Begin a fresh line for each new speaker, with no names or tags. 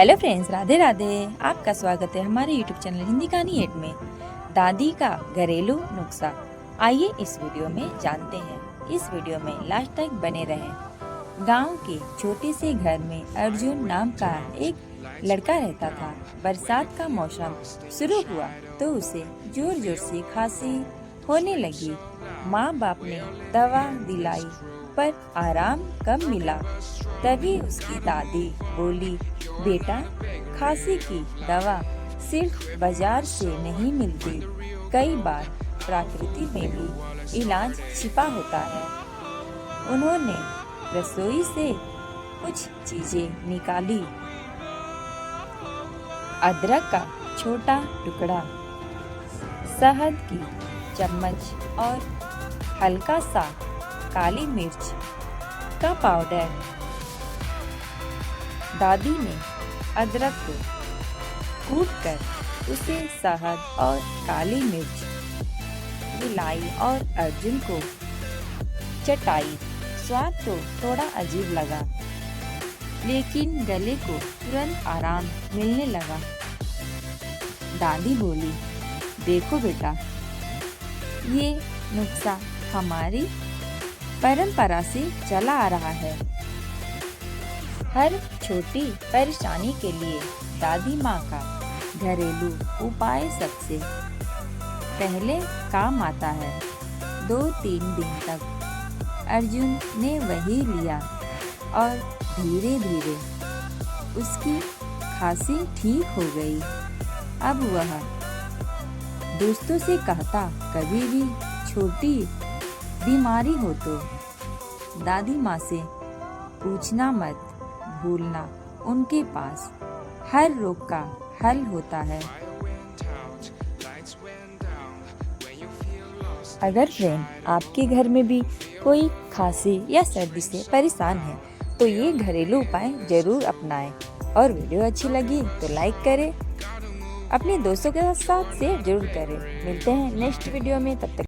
Hello friends, Radhe Radhe. आपका स्वागत है हमारे यूट्यूब चैनल हिंदी कहानी 8 में। दादी का घरेलू नुस्खा। आइए इस वीडियो में जानते हैं। इस वीडियो में लास्ट तक बने रहें। गांव के छोटे से घर में अर्जुन नाम का एक लड़का रहता था। बरसात का मौसम शुरू हुआ तो उसे जोर जोर से खांसी होने लगी। माँ बाप ने दवा दिलाई पर आराम कम मिला। तभी उसकी दादी बोली, बेटा, खांसी की दवा सिर्फ बाजार से नहीं मिलती, कई बार प्रकृति में भी इलाज छिपा होता है। उन्होंने रसोई से कुछ चीजें निकाली। अदरक का छोटा टुकड़ा, शहद की चम्मच और हल्का सा काली मिर्च का पाउडर। दादी ने अदरक को कूटकर उसे शहद और काली मिर्च मिलाई और अर्जुन को चटाई। स्वाद तो थोड़ा अजीब लगा, लेकिन गले को तुरंत आराम मिलने लगा। दादी बोली, देखो बेटा, ये नुस्खा हमारी परंपरा से चला आ रहा है। हर छोटी परेशानी के लिए दादी माँ का घरेलू उपाय सबसे पहले काम आता है। 2-3 दिन तक अर्जुन ने वही लिया और धीरे धीरे उसकी खांसी ठीक हो गई। अब वह दोस्तों से कहता, कभी भी छोटी बीमारी हो तो दादी माँ से पूछना मत भूलना, उनके पास हर रोग का हल होता है। अगर फ्रेंड आपके घर में भी कोई खांसी या सर्दी से परेशान है तो ये घरेलू उपाय जरूर अपनाएं। और वीडियो अच्छी लगी तो लाइक करें, अपने दोस्तों के साथ शेयर जरूर करें। मिलते हैं नेक्स्ट वीडियो में, तब तक